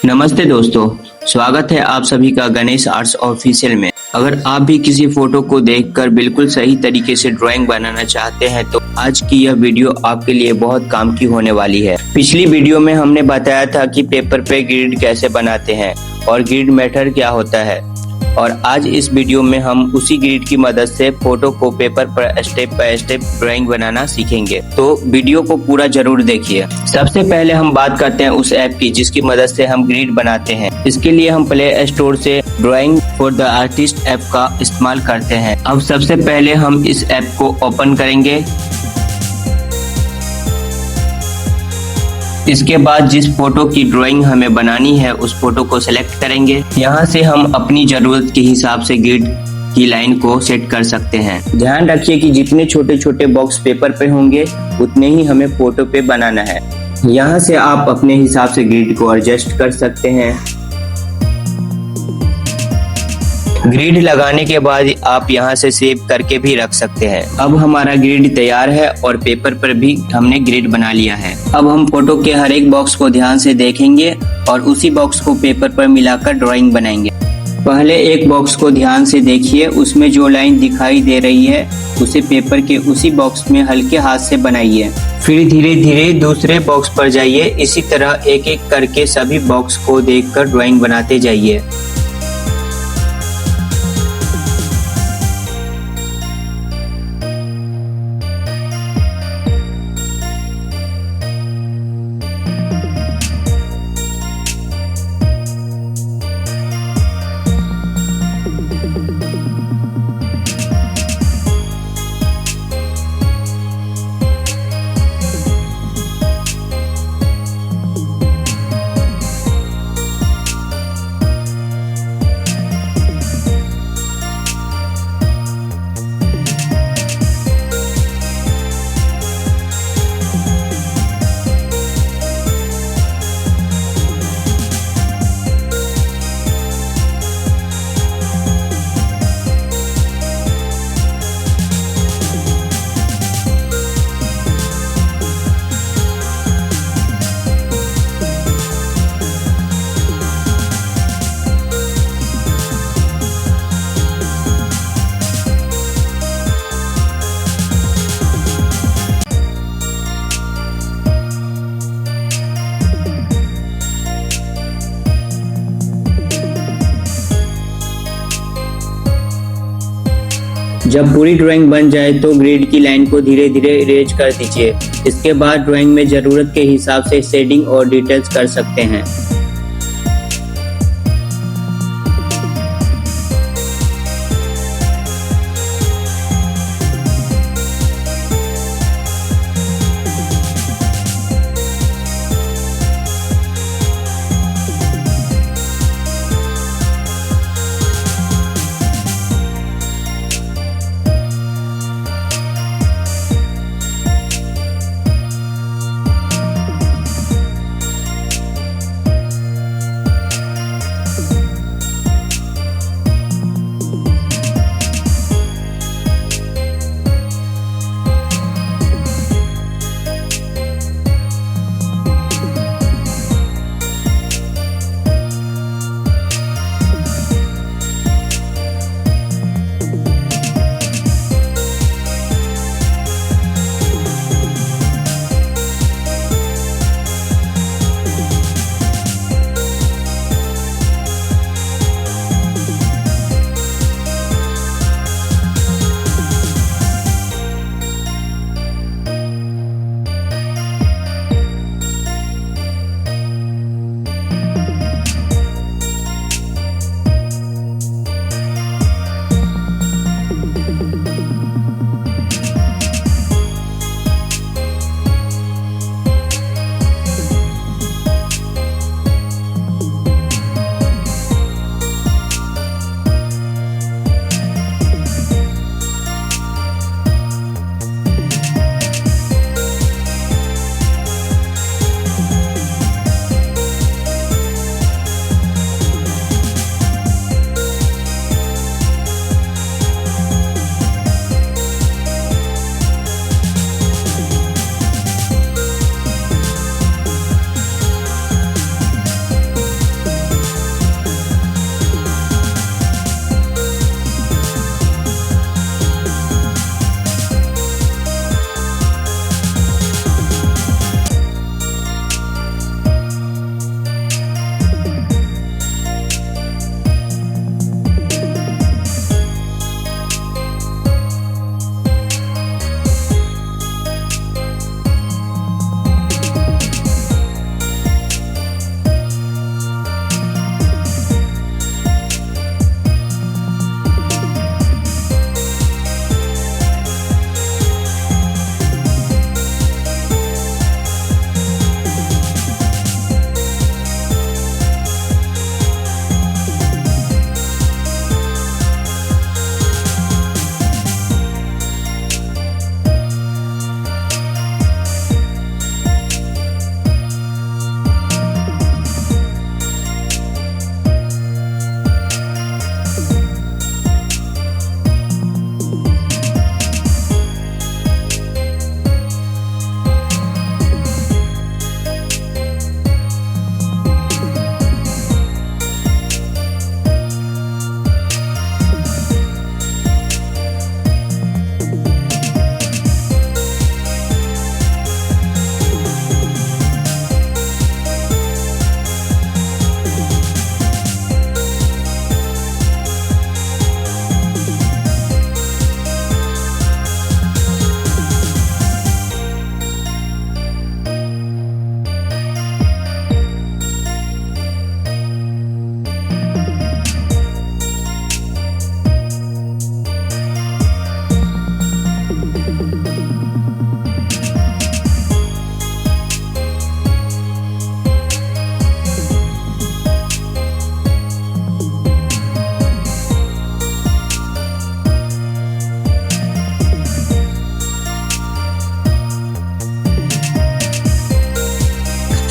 नमस्ते दोस्तों, स्वागत है आप सभी का गणेश आर्ट्स ऑफिशियल में। अगर आप भी किसी फोटो को देखकर बिल्कुल सही तरीके से ड्राइंग बनाना चाहते हैं तो आज की यह वीडियो आपके लिए बहुत काम की होने वाली है। पिछली वीडियो में हमने बताया था कि पेपर पे ग्रिड कैसे बनाते हैं और ग्रिड मेथड क्या होता है, और आज इस वीडियो में हम उसी ग्रिड की मदद से फोटो को पेपर पर स्टेप बाय स्टेप ड्राइंग बनाना सीखेंगे। तो वीडियो को पूरा जरूर देखिए। सबसे पहले हम बात करते हैं उस ऐप की जिसकी मदद से हम ग्रिड बनाते हैं। इसके लिए हम प्ले स्टोर से drawing for the artist app का इस्तेमाल करते हैं। अब सबसे पहले हम इस ऐप को ओपन करेंगे। इसके बाद जिस फोटो की ड्राइंग हमें बनानी है उस फोटो को सिलेक्ट करेंगे। यहाँ से हम अपनी जरूरत के हिसाब से ग्रिड की लाइन को सेट कर सकते हैं। ध्यान रखिए कि जितने छोटे छोटे बॉक्स पेपर पे होंगे उतने ही हमें फोटो पे बनाना है। यहाँ से आप अपने हिसाब से ग्रिड को एडजस्ट कर सकते हैं। ग्रिड लगाने के बाद आप यहाँ से सेव करके भी रख सकते हैं। अब हमारा ग्रिड तैयार है और पेपर पर भी हमने ग्रिड बना लिया है। अब हम फोटो के हर एक बॉक्स को ध्यान से देखेंगे और उसी बॉक्स को पेपर पर मिलाकर ड्राइंग बनाएंगे। पहले एक बॉक्स को ध्यान से देखिए, उसमें जो लाइन दिखाई दे रही है उसे पेपर के उसी बॉक्स में हल्के हाथ से बनाइए। फिर धीरे धीरे दूसरे बॉक्स पर जाइए। इसी तरह एक एक करके सभी बॉक्स को देखकर ड्राइंग बनाते जाइए। जब पूरी ड्राइंग बन जाए तो ग्रिड की लाइन को धीरे धीरे इरेज कर दीजिए। इसके बाद ड्राइंग में जरूरत के हिसाब से शेडिंग और डिटेल्स कर सकते हैं।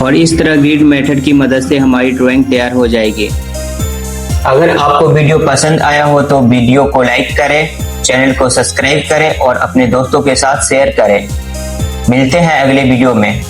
और इस तरह ग्रिड मेथड की मदद से हमारी ड्राइंग तैयार हो जाएगी। अगर आपको वीडियो पसंद आया हो तो वीडियो को लाइक करें, चैनल को सब्सक्राइब करें और अपने दोस्तों के साथ शेयर करें। मिलते हैं अगले वीडियो में।